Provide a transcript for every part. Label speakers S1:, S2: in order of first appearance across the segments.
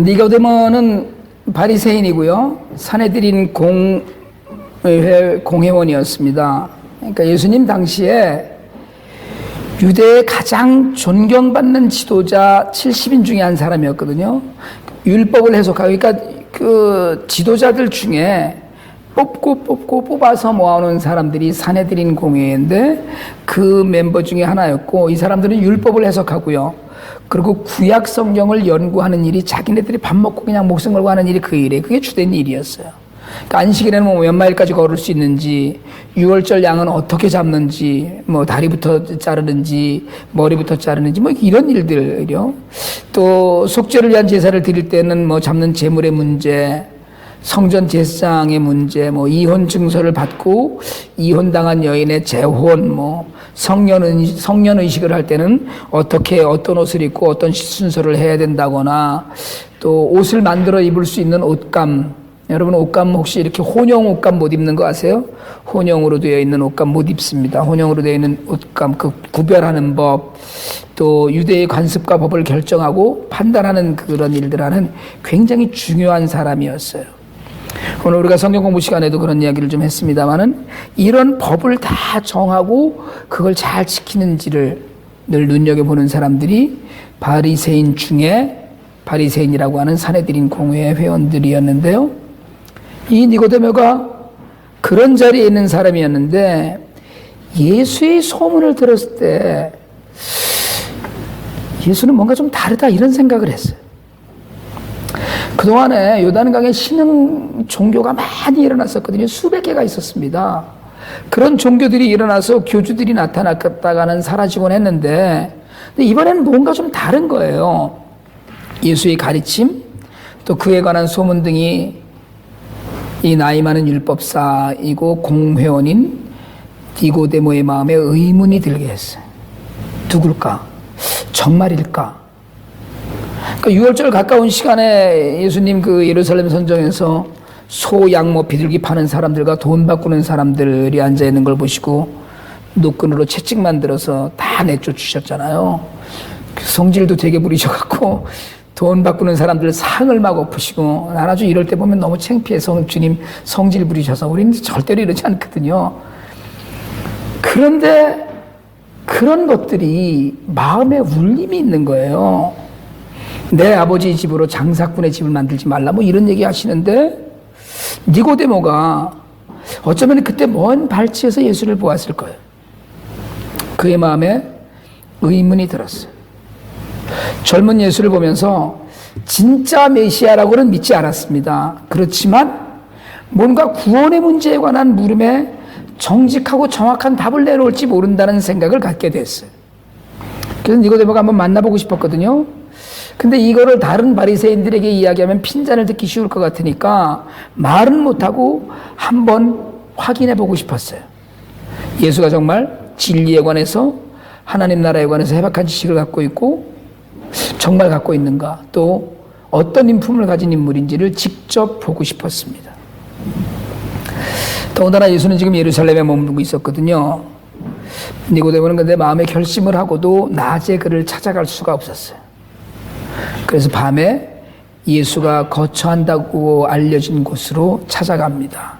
S1: 니고데모는 바리새인이고요. 사내들인 공회원이었습니다. 그러니까 예수님 당시에 유대의 가장 존경받는 지도자 70인 중에 한 사람이었거든요. 율법을 해석하고, 그러니까 그 지도자들 중에 뽑아서 모아놓은 사람들이 사내들인 공회인데 그 멤버 중에 하나였고, 이 사람들은 율법을 해석하고요. 그리고 구약 성경을 연구하는 일이, 자기네들이 밥 먹고 그냥 목숨 걸고 하는 일이 그 일이에요. 그게 주된 일이었어요. 그러니까 안식일에는 뭐 몇 마일까지 걸을 수 있는지, 유월절 양은 어떻게 잡는지, 뭐 다리부터 자르는지, 머리부터 자르는지, 뭐 이런 일들이요. 또 속죄를 위한 제사를 드릴 때는 뭐 잡는 제물의 문제, 성전 제사장의 문제, 뭐 이혼 증서를 받고 이혼당한 여인의 재혼, 뭐 성년 의식을 할 때는 어떻게 어떤 옷을 입고 어떤 순서를 해야 된다거나, 또 옷을 만들어 입을 수 있는 옷감, 여러분 옷감 혹시 이렇게 혼용 옷감 못 입는 거 아세요? 혼용으로 되어 있는 옷감 못 입습니다. 혼용으로 되어 있는 옷감 그 구별하는 법, 또 유대의 관습과 법을 결정하고 판단하는 그런 일들 하는 굉장히 중요한 사람이었어요. 오늘 우리가 성경 공부 시간에도 그런 이야기를 좀 했습니다만은, 이런 법을 다 정하고 그걸 잘 지키는지를 늘 눈여겨보는 사람들이 바리새인 중에 바리새인이라고 하는 사내들인 공회의 회원들이었는데요. 이 니고데모가 그런 자리에 있는 사람이었는데, 예수의 소문을 들었을 때 예수는 뭔가 좀 다르다 이런 생각을 했어요. 그동안에 요단강에 신흥 종교가 많이 일어났었거든요. 수백 개가 있었습니다. 그런 종교들이 일어나서 교주들이 나타났다가는 사라지곤 했는데, 근데 이번에는 뭔가 좀 다른 거예요. 예수의 가르침, 또 그에 관한 소문 등이 이 나이 많은 율법사이고 공회원인 니고데모의 마음에 의문이 들게 했어요. 누굴까? 정말일까? 그러니까 유월절 가까운 시간에 예수님 그 예루살렘 선정에서 소, 양, 뭐 비둘기 파는 사람들과 돈 바꾸는 사람들이 앉아 있는 걸 보시고 노끈으로 채찍 만들어서 다 내쫓으셨잖아요. 성질도 되게 부리셔갖고 돈 바꾸는 사람들 상을 막 엎으시고, 난 아주 이럴 때 보면 너무 창피해서 주님 성질 부리셔서, 우리는 절대로 이러지 않거든요. 그런데 그런 것들이 마음에 울림이 있는 거예요. 내 아버지 집으로 장사꾼의 집을 만들지 말라, 뭐 이런 얘기 하시는데, 니고데모가 어쩌면 그때 먼 발치에서 예수를 보았을 거예요. 그의 마음에 의문이 들었어요. 젊은 예수를 보면서 진짜 메시아라고는 믿지 않았습니다. 그렇지만 뭔가 구원의 문제에 관한 물음에 정직하고 정확한 답을 내놓을지 모른다는 생각을 갖게 됐어요. 그래서 니고데모가 한번 만나보고 싶었거든요. 근데 이거를 다른 바리새인들에게 이야기하면 핀잔을 듣기 쉬울 것 같으니까 말은 못하고 한번 확인해 보고 싶었어요. 예수가 정말 진리에 관해서, 하나님 나라에 관해서 해박한 지식을 갖고 있고 정말 갖고 있는가, 또 어떤 인품을 가진 인물인지를 직접 보고 싶었습니다. 더군다나 예수는 지금 예루살렘에 머물고 있었거든요. 니고데모는 근데 마음에 결심을 하고도 낮에 그를 찾아갈 수가 없었어요. 그래서 밤에 예수가 거처한다고 알려진 곳으로 찾아갑니다.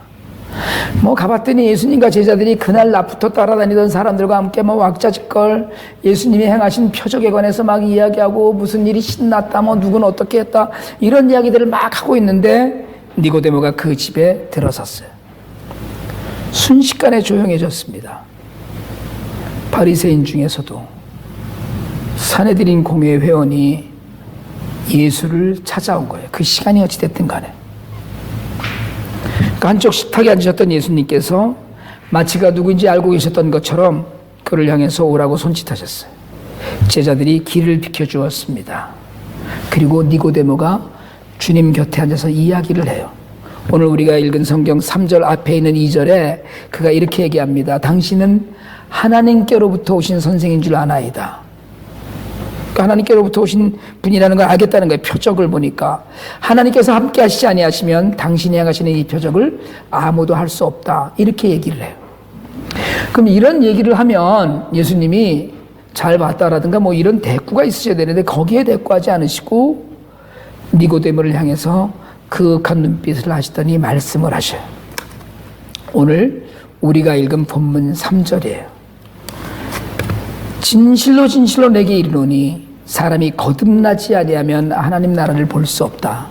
S1: 뭐 가봤더니 예수님과 제자들이 그날 낮부터 따라다니던 사람들과 함께 뭐 왁자지껄 예수님이 행하신 표적에 관해서 막 이야기하고, 무슨 일이 신났다, 뭐 누구는 어떻게 했다, 이런 이야기들을 막 하고 있는데 니고데모가 그 집에 들어섰어요. 순식간에 조용해졌습니다. 바리새인 중에서도 사내들인 공회 회원이 예수를 찾아온 거예요. 그 시간이 어찌됐든 간에. 한쪽 식탁에 앉으셨던 예수님께서 마치 그가 누구인지 알고 계셨던 것처럼 그를 향해서 오라고 손짓하셨어요. 제자들이 길을 비켜주었습니다. 그리고 니고데모가 주님 곁에 앉아서 이야기를 해요. 오늘 우리가 읽은 성경 3절 앞에 있는 2절에 그가 이렇게 얘기합니다. 당신은 하나님께로부터 오신 선생인 줄 아나이다. 하나님께로부터 오신 분이라는 걸 알겠다는 거예요. 표적을 보니까 하나님께서 함께 하시지 아니하시면 당신이 행하시는 이 표적을 아무도 할 수 없다, 이렇게 얘기를 해요. 그럼 이런 얘기를 하면 예수님이 잘 봤다라든가 뭐 이런 대꾸가 있으셔야 되는데, 거기에 대꾸하지 않으시고 니고데모를 향해서 그윽한 눈빛을 하시더니 말씀을 하셔요. 오늘 우리가 읽은 본문 3절이에요. 진실로 진실로 내게 이르노니 사람이 거듭나지 아니하면 하나님 나라를 볼 수 없다.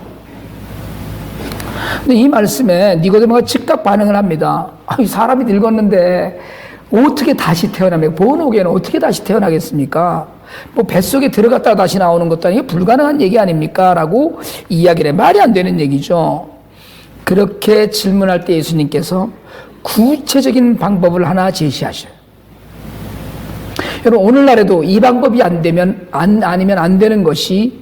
S1: 근데 이 말씀에 니고데모가 즉각 반응을 합니다. 사람이 늙었는데 어떻게 다시 태어납니까? 본옥에는 어떻게 다시 태어나겠습니까? 뭐 뱃속에 들어갔다가 다시 나오는 것도 아니고 불가능한 얘기 아닙니까? 라고 이야기를 해. 말이 안 되는 얘기죠. 그렇게 질문할 때 예수님께서 구체적인 방법을 하나 제시하셔요. 여러분, 오늘날에도 이 방법이 안 되면, 아니면 안 되는 것이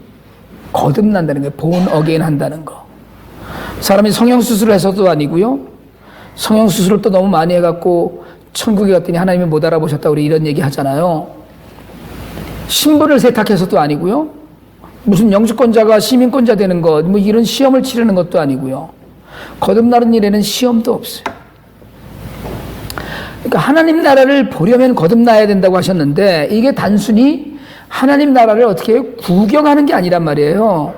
S1: 거듭난다는 거예요. 본 어게인 한다는 거. 사람이 성형수술을 해서도 아니고요. 성형수술을 또 너무 많이 해갖고 천국에 갔더니 하나님이 못 알아보셨다. 우리 이런 얘기 하잖아요. 신분을 세탁해서도 아니고요. 무슨 영주권자가 시민권자 되는 것, 뭐 이런 시험을 치르는 것도 아니고요. 거듭나는 일에는 시험도 없어요. 그러니까 하나님 나라를 보려면 거듭나야 된다고 하셨는데 이게 단순히 하나님 나라를 어떻게 구경하는 게 아니란 말이에요.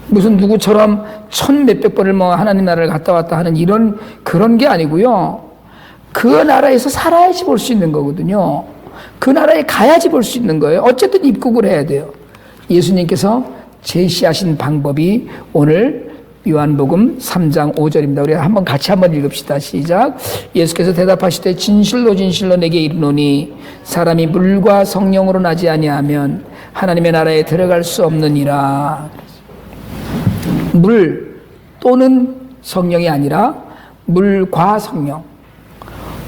S1: 무슨 누구처럼 천 몇백 번을 뭐 하나님 나라를 갔다 왔다 하는 이런 그런 게 아니고요. 그 나라에서 살아야지 볼 수 있는 거거든요. 그 나라에 가야지 볼 수 있는 거예요. 어쨌든 입국을 해야 돼요. 예수님께서 제시하신 방법이 오늘 요한복음 3장 5절입니다. 우리 한번 같이 한번 읽읍시다. 시작. 예수께서 대답하시되 진실로 진실로 내게 이르노니 사람이 물과 성령으로 나지 아니하면 하나님의 나라에 들어갈 수 없느니라. 물 또는 성령이 아니라 물과 성령.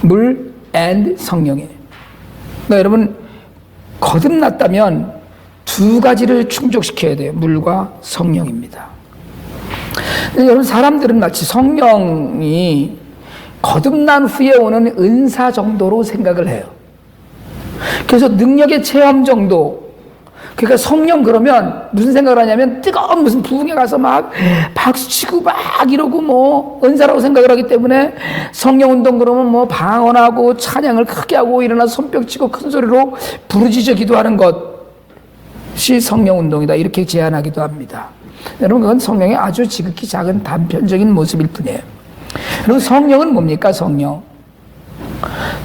S1: 물 and 성령이에요. 그러니까 여러분 거듭났다면 두 가지를 충족시켜야 돼요. 물과 성령입니다. 여러분 사람들은 마치 성령이 거듭난 후에 오는 은사 정도로 생각을 해요. 그래서 능력의 체험 정도. 그러니까 성령 그러면 무슨 생각을 하냐면 뜨거운 무슨 부흥에 가서 막 박수치고 막 이러고 뭐 은사라고 생각을 하기 때문에 성령 운동 그러면 뭐 방언하고 찬양을 크게 하고 일어나 손뼉 치고 큰 소리로 부르짖어 기도하는 것이 성령 운동이다. 이렇게 제안하기도 합니다. 여러분 그건 성령의 아주 지극히 작은 단편적인 모습일 뿐이에요. 그리고 성령은 뭡니까?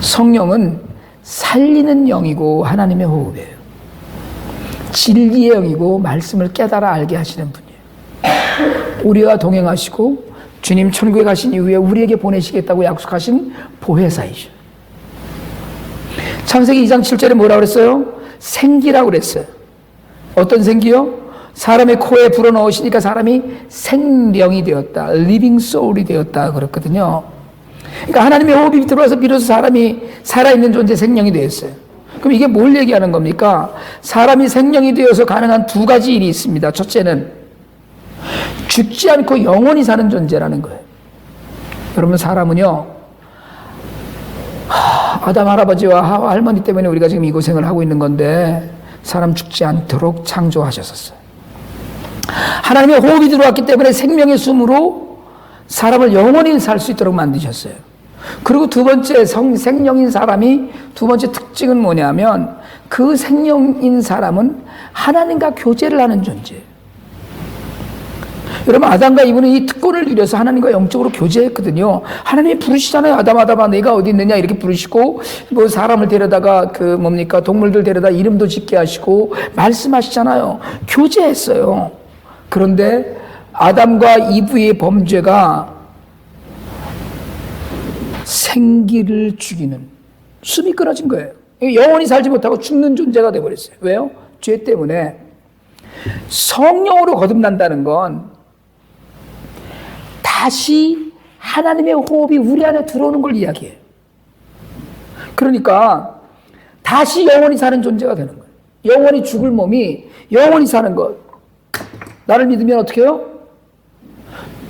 S1: 성령은 살리는 영이고 하나님의 호흡이에요. 진리의 영이고 말씀을 깨달아 알게 하시는 분이에요. 우리와 동행하시고 주님 천국에 가신 이후에 우리에게 보내시겠다고 약속하신 보혜사이죠. 창세기 2장 7절에 뭐라고 그랬어요? 생기라고 그랬어요. 어떤 생기요? 사람의 코에 불어넣으시니까 사람이 생명이 되었다. living soul이 되었다. 그렇거든요. 그러니까 하나님의 호흡이 들어와서 비로소 사람이 살아있는 존재 생명이 되었어요. 그럼 이게 뭘 얘기하는 겁니까? 사람이 생명이 되어서 가능한 두 가지 일이 있습니다. 첫째는 죽지 않고 영원히 사는 존재라는 거예요. 여러분 사람은요. 아담 할아버지와 하와 할머니 때문에 우리가 지금 이 고생을 하고 있는 건데 사람 죽지 않도록 창조하셨었어요. 하나님의 호흡이 들어왔기 때문에 생명의 숨으로 사람을 영원히 살 수 있도록 만드셨어요. 그리고 두 번째 생명인 사람이 두 번째 특징은 뭐냐면 그 생명인 사람은 하나님과 교제를 하는 존재예요. 여러분 아담과 이브는 이 특권을 누려서 하나님과 영적으로 교제했거든요. 하나님이 부르시잖아요. 아담아 내가 어디 있느냐 이렇게 부르시고 뭐 사람을 데려다가 동물들 데려다 이름도 짓게 하시고 말씀하시잖아요. 교제했어요. 그런데 아담과 이브의 범죄가 생기를 죽이는 숨이 끊어진 거예요. 영원히 살지 못하고 죽는 존재가 되어버렸어요. 왜요? 죄 때문에. 성령으로 거듭난다는 건 다시 하나님의 호흡이 우리 안에 들어오는 걸 이야기해요. 그러니까 다시 영원히 사는 존재가 되는 거예요. 영원히 죽을 몸이 영원히 사는 것. 나를 믿으면 어떻게 해요?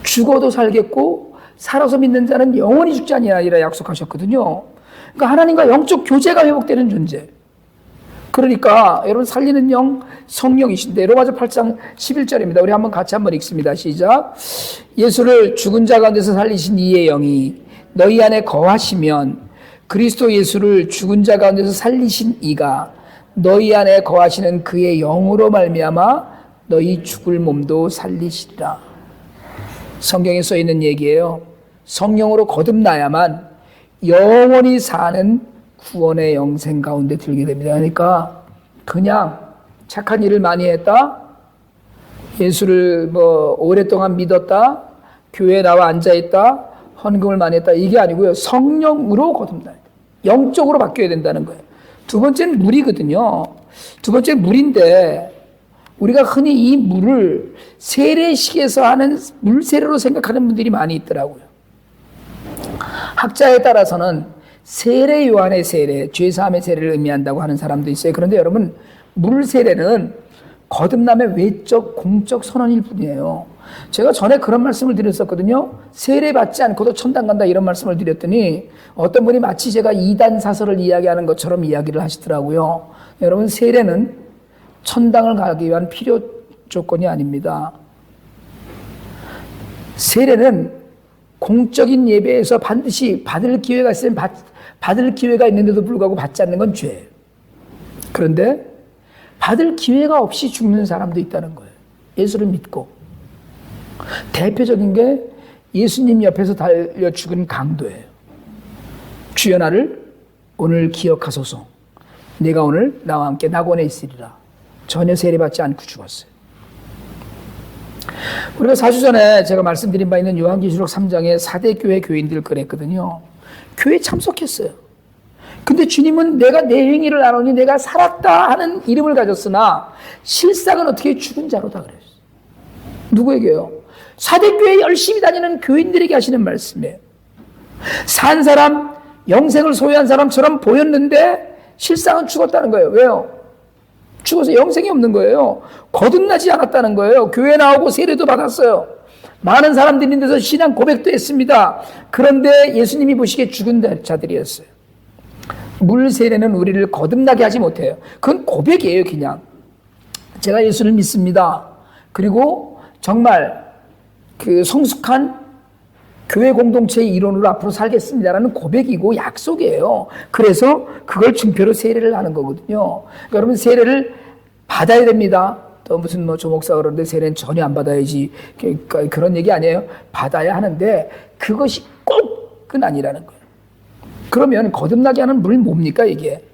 S1: 죽어도 살겠고 살아서 믿는 자는 영원히 죽지 아니하리라 약속하셨거든요. 그러니까 하나님과 영적 교제가 회복되는 존재. 그러니까 여러분 살리는 영 성령이신데 로마서 8장 11절입니다. 우리 한번 같이 한번 읽습니다. 시작. 예수를 죽은 자 가운데서 살리신 이의 영이 너희 안에 거하시면 그리스도 예수를 죽은 자 가운데서 살리신 이가 너희 안에 거하시는 그의 영으로 말미암아 너희 죽을 몸도 살리시리라. 성경에 써 있는 얘기예요. 성령으로 거듭나야만 영원히 사는 구원의 영생 가운데 들게 됩니다. 그러니까 그냥 착한 일을 많이 했다, 예수를 오랫동안 믿었다, 교회에 나와 앉아있다, 헌금을 많이 했다, 이게 아니고요. 성령으로 거듭나야 돼. 영적으로 바뀌어야 된다는 거예요. 두 번째는 물이거든요. 두 번째는 물인데, 우리가 흔히 이 물을 세례식에서 하는 물세례로 생각하는 분들이 많이 있더라고요. 학자에 따라서는 세례 요한의 세례, 죄사함의 세례를 의미한다고 하는 사람도 있어요. 그런데 여러분, 물세례는 거듭남의 외적, 공적 선언일 뿐이에요. 제가 전에 그런 말씀을 드렸었거든요. 세례 받지 않고도 천당 간다 이런 말씀을 드렸더니 어떤 분이 마치 제가 이단 사설을 이야기하는 것처럼 이야기를 하시더라고요. 여러분, 세례는 천당을 가기 위한 필요 조건이 아닙니다. 세례는 공적인 예배에서 반드시 받을 기회가 있으면 받을 기회가 있는데도 불구하고 받지 않는 건 죄예요. 그런데 받을 기회가 없이 죽는 사람도 있다는 거예요. 예수를 믿고. 대표적인 게 예수님 옆에서 달려 죽은 강도예요. 주여 나를 오늘 기억하소서. 내가 오늘 나와 함께 낙원에 있으리라. 전혀 세례받지 않고 죽었어요. 우리가 4주 전에 제가 말씀드린 바 있는 요한계시록 3장에 4대 교회 교인들 꺼냈거든요. 교회에 참석했어요. 근데 주님은 내가 내 행위를 아노니 내가 살았다 하는 이름을 가졌으나 실상은 어떻게 죽은 자로다 그랬어요. 누구에게요? 4대 교회 열심히 다니는 교인들에게 하시는 말씀이에요. 산 사람, 영생을 소유한 사람처럼 보였는데 실상은 죽었다는 거예요. 왜요? 죽어서 영생이 없는 거예요. 거듭나지 않았다는 거예요. 교회 나오고 세례도 받았어요. 많은 사람들이 있는 데서 신앙 고백도 했습니다. 그런데 예수님이 보시기에 죽은 자들이었어요. 물 세례는 우리를 거듭나게 하지 못해요. 그건 고백이에요. 그냥 제가 예수를 믿습니다. 그리고 정말 그 성숙한 교회 공동체의 일원으로 앞으로 살겠습니다라는 고백이고 약속이에요. 그래서 그걸 증표로 세례를 하는 거거든요. 그러니까 여러분, 세례를 받아야 됩니다. 또 무슨 조 목사가 그러는데 세례는 전혀 안 받아야지, 그런 얘기 아니에요. 받아야 하는데 그것이 꼭은 아니라는 거예요. 그러면 거듭나게 하는 물 뭡니까 이게?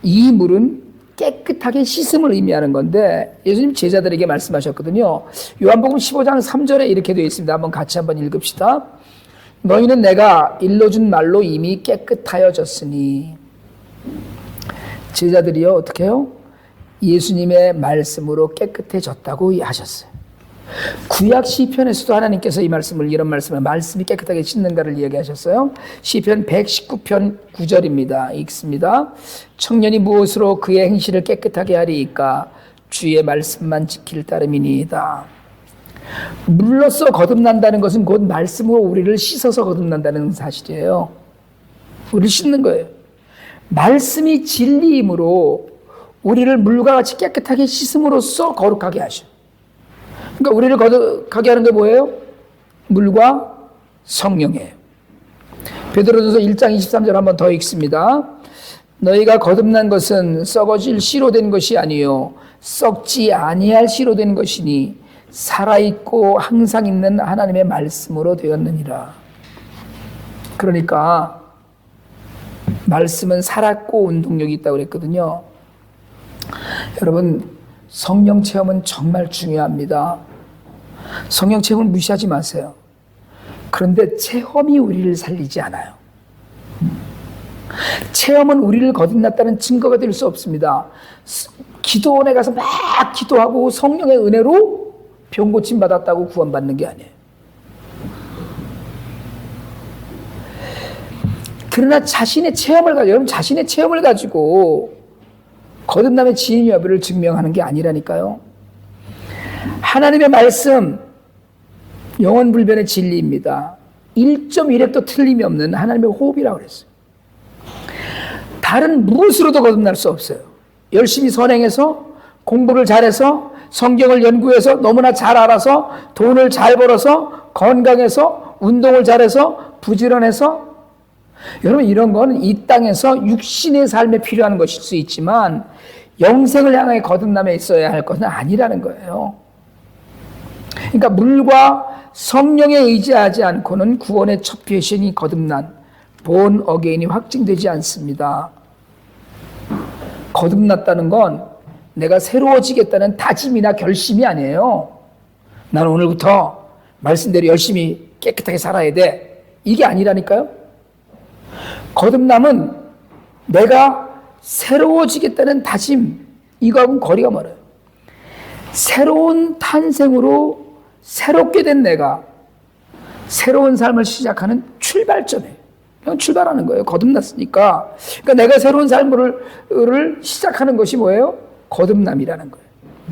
S1: 이 물은 깨끗하게 씻음을 의미하는 건데 예수님 제자들에게 말씀하셨거든요. 요한복음 15장 3절에 이렇게 되어 있습니다. 같이 한번 읽읍시다. 너희는 내가 일러준 말로 이미 깨끗하여졌으니. 제자들이요, 어떻게 해요? 예수님의 말씀으로 깨끗해졌다고 하셨어요. 구약 시편에서도 하나님께서 이 말씀을, 이런 말씀을, 말씀이 깨끗하게 씻는가를 이야기하셨어요. 시편 119편 9절입니다. 읽습니다. 청년이 무엇으로 그의 행실을 깨끗하게 하리이까? 주의 말씀만 지킬 따름이니이다. 물로써 거듭난다는 것은 곧 말씀으로 우리를 씻어서 거듭난다는 사실이에요. 우리를 씻는 거예요. 말씀이 진리이므로 우리를 물과 같이 깨끗하게 씻음으로써 거룩하게 하셔. 그러니까 우리를 거룩하게 하는 게 뭐예요? 물과 성령이에요. 베드로전서 1장 23절 한번 더 읽습니다. 너희가 거듭난 것은 썩어질 씨로 된 것이 아니요 썩지 아니할 씨로 된 것이니 살아있고 항상 있는 하나님의 말씀으로 되었느니라. 그러니까 말씀은 살았고 운동력이 있다고 그랬거든요. 여러분, 성령 체험은 정말 중요합니다. 성령 체험을 무시하지 마세요. 그런데 체험이 우리를 살리지 않아요. 체험은 우리를 거듭났다는 증거가 될 수 없습니다. 기도원에 가서 막 기도하고 성령의 은혜로 병 고침 받았다고 구원받는 게 아니에요. 그러나 자신의 체험을 가지고, 여러분, 자신의 체험을 가지고 거듭남의 지인 여부를 증명하는 게 아니라니까요. 하나님의 말씀, 영원불변의 진리입니다. 1.1획도 틀림이 없는 하나님의 호흡이라고 그랬어요. 다른 무엇으로도 거듭날 수 없어요. 열심히 선행해서, 공부를 잘해서, 성경을 연구해서, 너무나 잘 알아서, 돈을 잘 벌어서, 건강해서, 운동을 잘해서, 부지런해서. 여러분, 이런 거는 이 땅에서 육신의 삶에 필요한 것일 수 있지만 영생을 향해 거듭남에 있어야 할 것은 아니라는 거예요. 그러니까 물과 성령에 의지하지 않고는 구원의 첫 표신이 거듭난 본 어게인이 확증되지 않습니다. 거듭났다는 건 내가 새로워지겠다는 다짐이나 결심이 아니에요. 나는 오늘부터 말씀대로 열심히 깨끗하게 살아야 돼. 이게 아니라니까요. 거듭남은 내가 새로워지겠다는 다짐, 이거하고는 거리가 멀어요. 새로운 탄생으로 새롭게 된 내가 새로운 삶을 시작하는 출발점이에요. 그냥 출발하는 거예요. 거듭났으니까. 그러니까 내가 새로운 삶을 시작하는 것이 뭐예요? 거듭남이라는 거예요.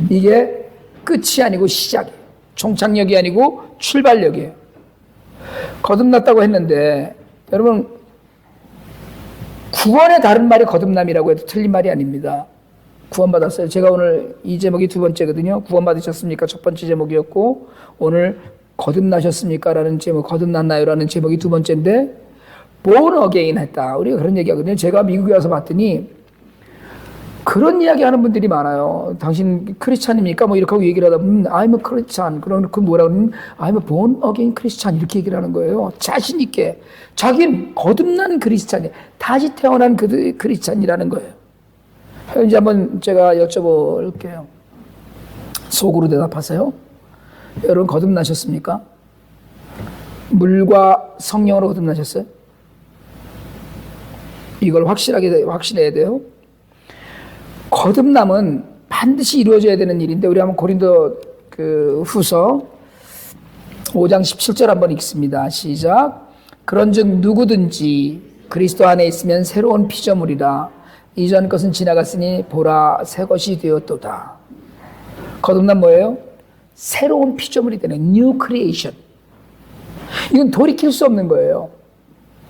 S1: 이게 끝이 아니고 시작이에요. 종착역이 아니고 출발역이에요. 거듭났다고 했는데 여러분, 구원의 다른 말이 거듭남이라고 해도 틀린 말이 아닙니다. 구원받았어요. 제가 오늘 이 제목이 두 번째거든요. 구원받으셨습니까? 첫 번째 제목이었고, 오늘 거듭나셨습니까? 라는 제목, 거듭났나요? 라는 제목이 두 번째인데, born again 했다. 우리가 그런 얘기 하거든요. 제가 미국에 와서 봤더니 그런 이야기 하는 분들이 많아요. 당신 크리스찬입니까? 뭐 이렇게 하고 얘기를 하다 보면 I'm a Christian. 그럼 그 뭐라 그러면 I'm a born again Christian. 이렇게 얘기를 하는 거예요. 자신 있게. 자긴 거듭난 크리스찬이 다시 태어난 그 크리스찬이라는 거예요. 이제 한번 제가 여쭤볼게요. 속으로 대답하세요. 여러분 거듭나셨습니까? 물과 성령으로 거듭나셨어요? 이걸 확신해야 돼요. 거듭남은 반드시 이루어져야 되는 일인데, 우리 한번 고린도 후서 5장 17절 한번 읽습니다. 시작. 그런즉 누구든지 그리스도 안에 있으면 새로운 피조물이라. 이전 것은 지나갔으니 보라 새 것이 되었도다. 거듭남 뭐예요? 새로운 피조물이 되는 new creation. 이건 돌이킬 수 없는 거예요.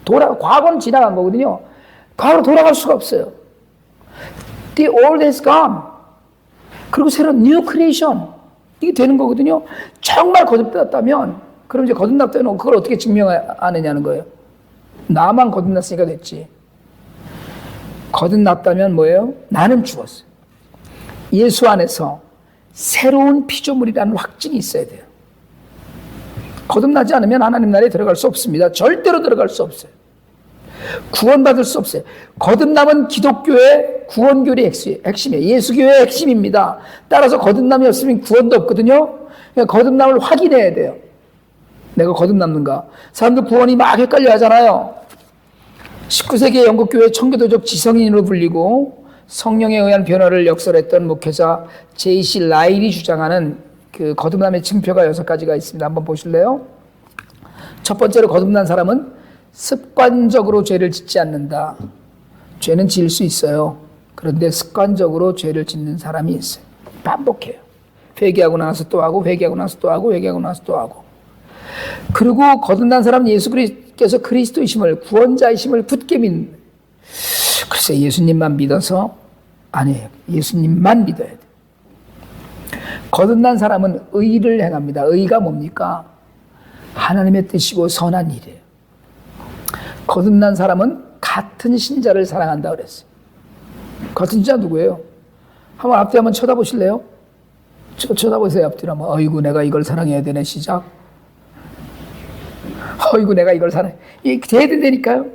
S1: 과거는 지나간 거거든요. 과거로 돌아갈 수가 없어요. The old has gone. 그리고 새로운 new creation. 이게 되는 거거든요. 정말 거듭났다면, 그럼 이제 거듭났다면 그걸 어떻게 증명하느냐는 거예요. 나만 거듭났으니까 됐지. 거듭났다면 뭐예요? 나는 죽었어요. 예수 안에서 새로운 피조물이라는 확증이 있어야 돼요. 거듭나지 않으면 하나님 나라에 들어갈 수 없습니다. 절대로 들어갈 수 없어요. 구원받을 수 없어요. 거듭남은 기독교의 구원교리의 핵심이에요. 예수교의 핵심입니다. 따라서 거듭남이 없으면 구원도 없거든요. 그러니까 거듭남을 확인해야 돼요. 내가 거듭남는가? 사람들 구원이 막 헷갈려 하잖아요. 19세기의 영국교회 청교도적 지성인으로 불리고 성령에 의한 변화를 역설했던 목회자 J.C. 라일이 주장하는 그 거듭남의 징표가 6가지가 있습니다. 한번 보실래요? 첫 번째로 거듭난 사람은 습관적으로 죄를 짓지 않는다. 죄는 지을 수 있어요. 그런데 습관적으로 죄를 짓는 사람이 있어요. 반복해요. 회개하고 나서 또 하고, 회개하고 나서 또 하고, 회개하고 나서 또 하고. 그리고 거듭난 사람은 예수께서 그리스도이심을, 구원자이심을 굳게 믿는. 글쎄, 예수님만 믿어서 아니에요. 예수님만 믿어야 돼요. 거듭난 사람은 의를 행합니다. 의가 뭡니까? 하나님의 뜻이고 선한 일이에요. 거듭난 사람은 같은 신자를 사랑한다 그랬어요. 같은 신자 누구예요? 한번 앞뒤 한번 쳐다보실래요? 쳐다보세요. 앞뒤로 한번. 어이구, 내가 이걸 사랑해야 되네. 시작. 어이구, 내가 이걸 사랑해. 이게 돼야 된다니까요.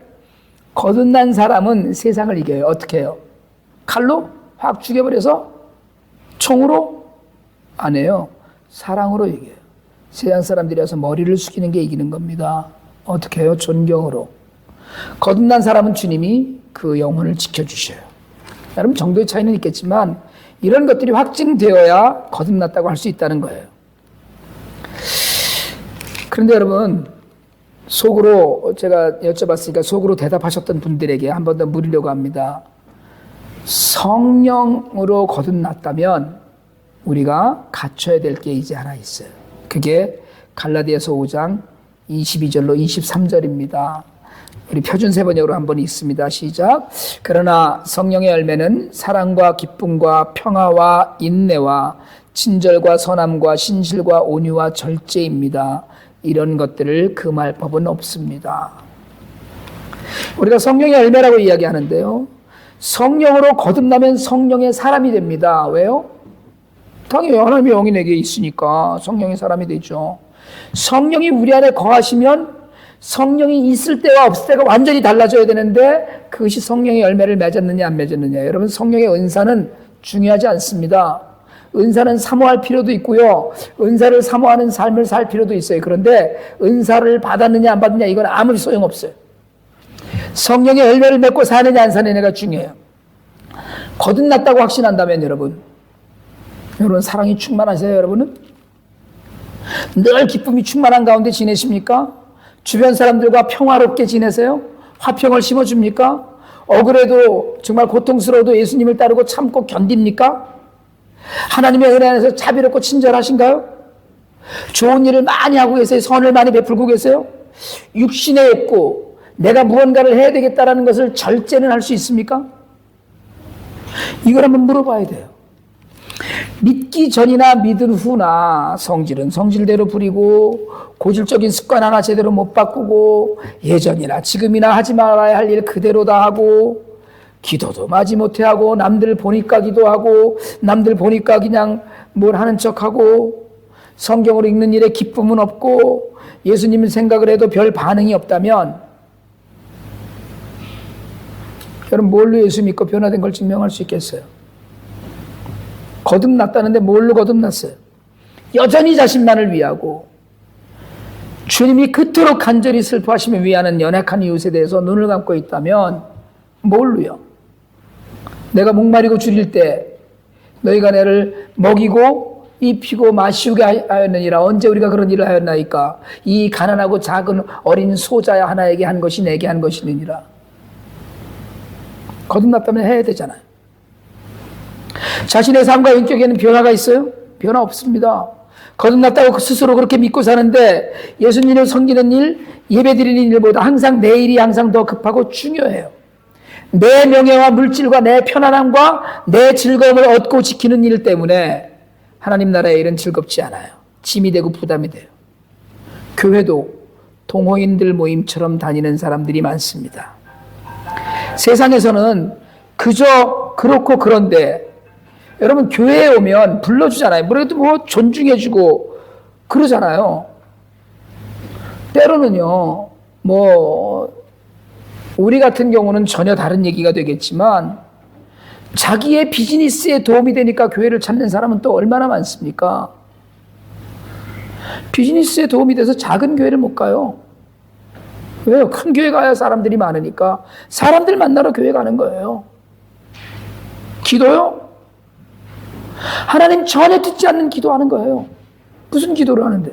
S1: 거듭난 사람은 세상을 이겨요. 어떻게 해요? 칼로 확 죽여버려서? 총으로? 안 해요. 사랑으로 이겨요. 세상 사람들이 와서 머리를 숙이는 게 이기는 겁니다. 어떻게 해요? 존경으로. 거듭난 사람은 주님이 그 영혼을 지켜주셔요. 여러분, 정도의 차이는 있겠지만 이런 것들이 확증되어야 거듭났다고 할 수 있다는 거예요. 그런데 여러분, 속으로 제가 여쭤봤으니까 속으로 대답하셨던 분들에게 한 번 더 물으려고 합니다. 성령으로 거듭났다면 우리가 갖춰야 될 게 이제 하나 있어요. 그게 갈라디아서 5장 22절로 23절입니다. 우리 표준 세번역으로 한번 읽습니다. 시작. 그러나 성령의 열매는 사랑과 기쁨과 평화와 인내와 친절과 선함과 신실과 온유와 절제입니다. 이런 것들을 금할 법은 없습니다. 우리가 성령의 열매라고 이야기하는데요. 성령으로 거듭나면 성령의 사람이 됩니다. 왜요? 당연히 하나님의 영이 내게 있으니까 성령의 사람이 되죠. 성령이 우리 안에 거하시면 성령이 있을 때와 없을 때가 완전히 달라져야 되는데 그것이 성령의 열매를 맺었느냐 안 맺었느냐. 여러분, 성령의 은사는 중요하지 않습니다. 은사는 사모할 필요도 있고요. 은사를 사모하는 삶을 살 필요도 있어요. 그런데 은사를 받았느냐 안 받느냐 이건 아무리 소용없어요. 성령의 열매를 맺고 사느냐 안 사느냐가 중요해요. 거듭났다고 확신한다면 여러분 사랑이 충만하세요? 여러분은? 늘 기쁨이 충만한 가운데 지내십니까? 주변 사람들과 평화롭게 지내세요? 화평을 심어줍니까? 억울해도 정말 고통스러워도 예수님을 따르고 참고 견딥니까? 하나님의 은혜 안에서 자비롭고 친절하신가요? 좋은 일을 많이 하고 계세요? 선을 많이 베풀고 계세요? 육신에 없고 내가 무언가를 해야 되겠다라는 것을 절제는 할 수 있습니까? 이걸 한번 물어봐야 돼요. 믿기 전이나 믿은 후나 성질은 성질대로 부리고 고질적인 습관 하나 제대로 못 바꾸고 예전이나 지금이나 하지 말아야 할 일 그대로 다 하고 기도도 마지못해 하고 남들 보니까 기도하고 남들 보니까 그냥 뭘 하는 척하고 성경으로 읽는 일에 기쁨은 없고 예수님을 생각을 해도 별 반응이 없다면 여러분 뭘로 예수 믿고 변화된 걸 증명할 수 있겠어요? 거듭났다는데 뭘로 거듭났어요? 여전히 자신만을 위하고 주님이 그토록 간절히 슬퍼하시며 위하는 연약한 이웃에 대해서 눈을 감고 있다면 뭘로요? 내가 목마르고 줄일 때 너희가 내를 먹이고 입히고 마시우게 하였느니라. 언제 우리가 그런 일을 하였나이까? 이 가난하고 작은 어린 소자야 하나에게 한 것이 내게 한 것이느니라. 거듭났다면 해야 되잖아요. 자신의 삶과 인격에는 변화가 있어요? 변화 없습니다. 거듭났다고 스스로 그렇게 믿고 사는데 예수님을 섬기는 일, 예배드리는 일보다 항상 내 일이 항상 더 급하고 중요해요. 내 명예와 물질과 내 편안함과 내 즐거움을 얻고 지키는 일 때문에 하나님 나라의 일은 즐겁지 않아요. 짐이 되고 부담이 돼요. 교회도 동호인들 모임처럼 다니는 사람들이 많습니다. 세상에서는 그저 그렇고 그런데 여러분 교회에 오면 불러주잖아요. 그래도 뭐 존중해주고 그러잖아요. 때로는요, 뭐 우리 같은 경우는 전혀 다른 얘기가 되겠지만 자기의 비즈니스에 도움이 되니까 교회를 찾는 사람은 또 얼마나 많습니까? 비즈니스에 도움이 돼서 작은 교회를 못 가요. 왜요? 큰 교회 가야 사람들이 많으니까 사람들 만나러 교회 가는 거예요. 기도요? 하나님 전혀 듣지 않는 기도하는 거예요. 무슨 기도를 하는데?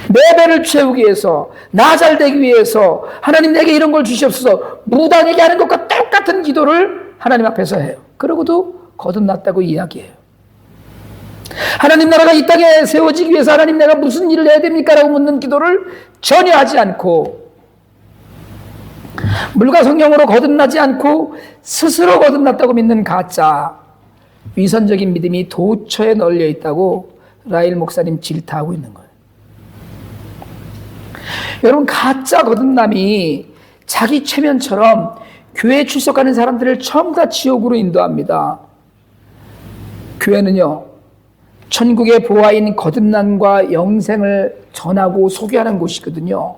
S1: 내 배를 채우기 위해서, 나 잘 되기 위해서 하나님 내게 이런 걸 주시옵소서 무당에게 하는 것과 똑같은 기도를 하나님 앞에서 해요. 그러고도 거듭났다고 이야기해요. 하나님 나라가 이 땅에 세워지기 위해서 하나님 내가 무슨 일을 해야 됩니까? 라고 묻는 기도를 전혀 하지 않고 물과 성령으로 거듭나지 않고 스스로 거듭났다고 믿는 가짜 위선적인 믿음이 도처에 널려 있다고 라일 목사님 질타하고 있는 거예요. 여러분 가짜 거듭남이 자기 최면처럼 교회에 출석하는 사람들을 전부 다 지옥으로 인도합니다. 교회는요 천국의 보화인 거듭남과 영생을 전하고 소개하는 곳이거든요.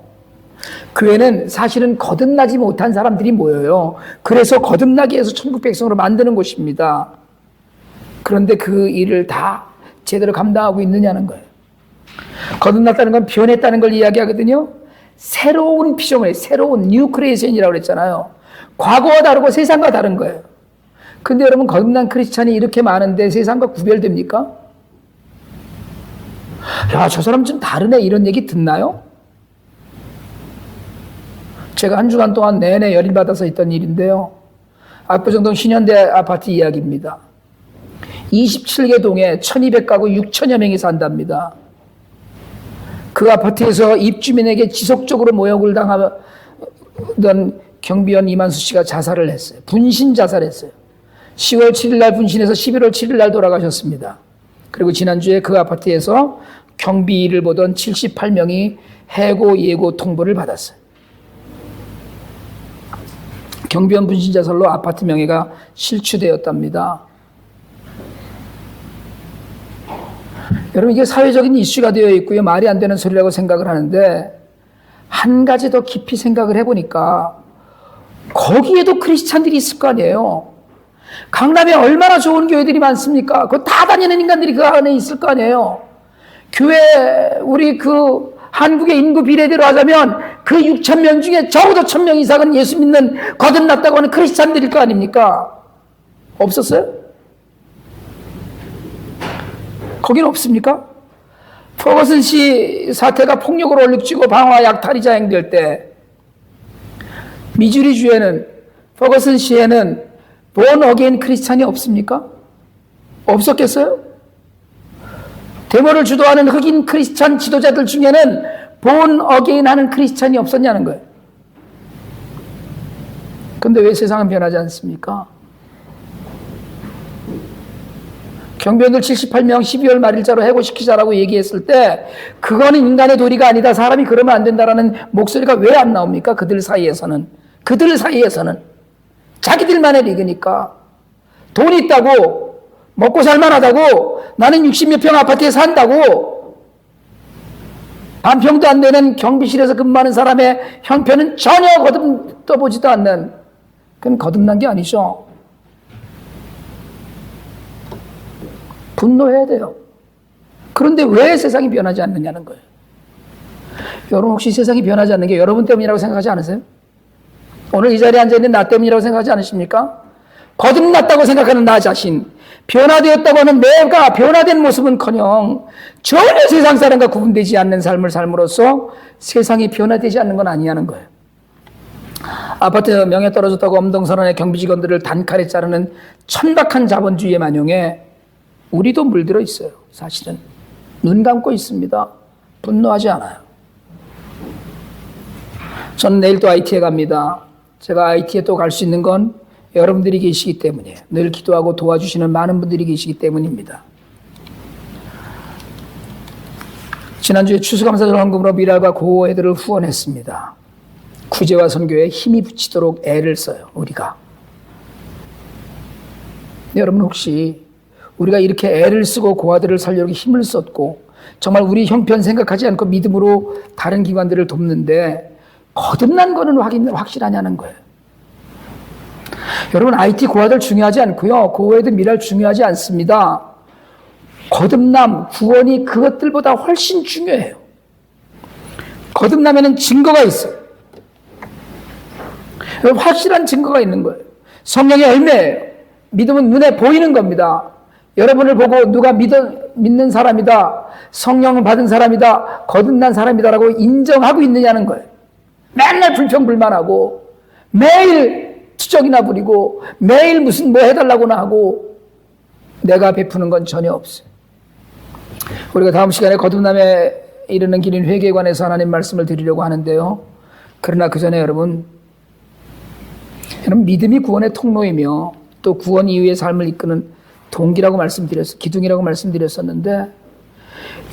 S1: 교회는 사실은 거듭나지 못한 사람들이 모여요. 그래서 거듭나게 해서 천국 백성으로 만드는 곳입니다. 그런데 그 일을 다 제대로 감당하고 있느냐는 거예요. 거듭났다는 건 변했다는 걸 이야기하거든요. 새로운 피조물, 새로운 뉴 크리에이션이라고 그랬잖아요. 과거와 다르고 세상과 다른 거예요. 근데 여러분 거듭난 크리스찬이 이렇게 많은데 세상과 구별됩니까? 야, 저 사람 좀 다르네 이런 얘기 듣나요? 제가 한 주간 동안 내내 열일받아서 있던 일인데요. 압구정동 신현대 아파트 이야기입니다. 27개 동에 1200가구 6천여 명이 산답니다. 그 아파트에서 입주민에게 지속적으로 모욕을 당하던 경비원 이만수 씨가 자살을 했어요. 분신 자살했어요. 10월 7일 날 분신해서 11월 7일 날 돌아가셨습니다. 그리고 지난주에 그 아파트에서 경비를 보던 78명이 해고 예고 통보를 받았어요. 경비원 분신 자살로 아파트 명예가 실추되었답니다. 여러분, 이게 사회적인 이슈가 되어 있고요. 말이 안 되는 소리라고 생각을 하는데, 한 가지 더 깊이 생각을 해보니까 거기에도 크리스찬들이 있을 거 아니에요. 강남에 얼마나 좋은 교회들이 많습니까? 그거 다 다니는 인간들이 그 안에 있을 거 아니에요. 교회, 우리 그 한국의 인구 비례대로 하자면 그 6,000명 중에 적어도 1,000명 이상은 예수 믿는 거듭났다고 하는 크리스찬들일 거 아닙니까? 없었어요? 거긴 없습니까? 퍼거슨 씨 사태가 폭력으로 올리치고 방화 약탈이 자행될 때 미주리 주에는, 퍼거슨 시에는 본 어게인 크리스찬이 없습니까? 없었겠어요? 데모를 주도하는 흑인 크리스찬 지도자들 중에는 본 어게인 하는 크리스찬이 없었냐는 거예요. 근데 왜 세상은 변하지 않습니까? 경비원들 78명 12월 말일자로 해고시키자라고 얘기했을 때 그거는 인간의 도리가 아니다. 사람이 그러면 안 된다라는 목소리가 왜 안 나옵니까? 그들 사이에서는. 자기들만의 리그니까. 돈이 있다고, 먹고 살만하다고, 나는 60몇 평 아파트에 산다고, 반평도 안 되는 경비실에서 근무하는 사람의 형편은 전혀 거듭떠보지도 않는, 그건 거듭난 게 아니죠. 분노해야 돼요. 그런데 왜 세상이 변하지 않느냐는 거예요. 여러분, 혹시 세상이 변하지 않는 게 여러분 때문이라고 생각하지 않으세요? 오늘 이 자리에 앉아있는 나 때문이라고 생각하지 않으십니까? 거듭났다고 생각하는 나 자신, 변화되었다고 하는 내가 변화된 모습은커녕 전혀 세상 사람과 구분되지 않는 삶을 삶으로써 세상이 변화되지 않는 건 아니냐는 거예요. 아파트 명예 떨어졌다고 엄동선언의 경비 직원들을 단칼에 자르는 천박한 자본주의의 만용에 우리도 물들어 있어요. 사실은 눈 감고 있습니다. 분노하지 않아요. 저는 내일 또 IT에 갑니다. 제가 IT에 또 갈 수 있는 건 여러분들이 계시기 때문이에요. 늘 기도하고 도와주시는 많은 분들이 계시기 때문입니다. 지난주에 추수감사절 헌금으로 미랄과 고호 애들을 후원했습니다. 구제와 선교에 힘이 붙이도록 애를 써요, 우리가. 여러분, 혹시 우리가 이렇게 애를 쓰고 고아들을 살려고 힘을 썼고 정말 우리 형편 생각하지 않고 믿음으로 다른 기관들을 돕는데 거듭난 거는 확실하냐는 거예요. 여러분, IT 고아들 중요하지 않고요. 고아들 미랄 중요하지 않습니다. 거듭남, 구원이 그것들보다 훨씬 중요해요. 거듭나면은 증거가 있어요. 여러분, 확실한 증거가 있는 거예요. 성령의 열매예요. 믿음은 눈에 보이는 겁니다. 여러분을 보고 누가 믿는 사람이다, 성령을 받은 사람이다, 거듭난 사람이다라고 인정하고 있느냐는 거예요. 맨날 불평불만하고 매일 투정이나 부리고 매일 무슨 뭐 해달라고나 하고 내가 베푸는 건 전혀 없어요. 우리가 다음 시간에 거듭남에 이르는 길인 회개에 관해서 하나님 말씀을 드리려고 하는데요. 그러나 그 전에 여러분 믿음이 구원의 통로이며 또 구원 이후의 삶을 이끄는 동기라고 기둥이라고 말씀드렸었는데,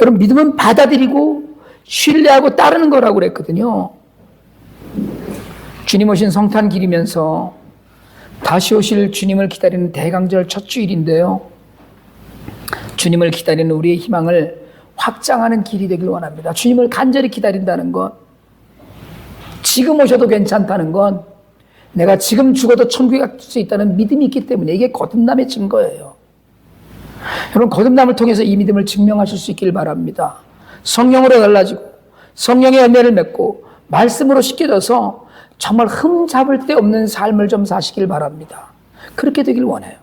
S1: 여러분, 믿음은 받아들이고 신뢰하고 따르는 거라고 그랬거든요. 주님 오신 성탄 길이면서 다시 오실 주님을 기다리는 대강절 첫 주일인데요. 주님을 기다리는 우리의 희망을 확장하는 길이 되길 원합니다. 주님을 간절히 기다린다는 것, 지금 오셔도 괜찮다는 건 내가 지금 죽어도 천국에 갈 수 있다는 믿음이 있기 때문에 이게 거듭남의 증거예요. 여러분, 거듭남을 통해서 이 믿음을 증명하실 수 있길 바랍니다. 성령으로 달라지고 성령의 열매를 맺고 말씀으로 씻겨져서 정말 흠잡을 데 없는 삶을 좀 사시길 바랍니다. 그렇게 되길 원해요.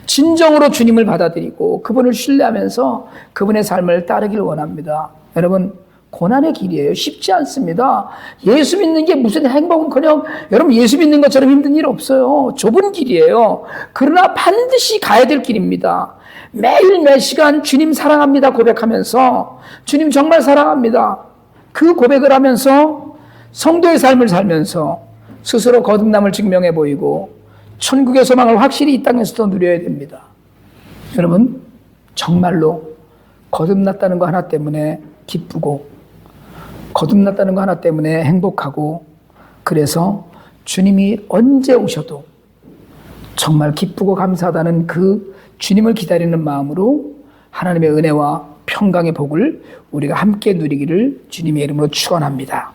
S1: 진정으로 주님을 받아들이고 그분을 신뢰하면서 그분의 삶을 따르길 원합니다. 여러분, 고난의 길이에요. 쉽지 않습니다. 예수 믿는 게 무슨 행복은커녕 여러분, 예수 믿는 것처럼 힘든 일 없어요. 좁은 길이에요. 그러나 반드시 가야 될 길입니다. 매일 매 시간 주님 사랑합니다 고백하면서, 주님 정말 사랑합니다, 그 고백을 하면서 성도의 삶을 살면서 스스로 거듭남을 증명해 보이고 천국의 소망을 확실히 이 땅에서도 누려야 됩니다. 여러분, 정말로 거듭났다는 거 하나 때문에 기쁘고 거듭났다는 거 하나 때문에 행복하고, 그래서 주님이 언제 오셔도 정말 기쁘고 감사하다는 그 주님을 기다리는 마음으로 하나님의 은혜와 평강의 복을 우리가 함께 누리기를 주님의 이름으로 축원합니다.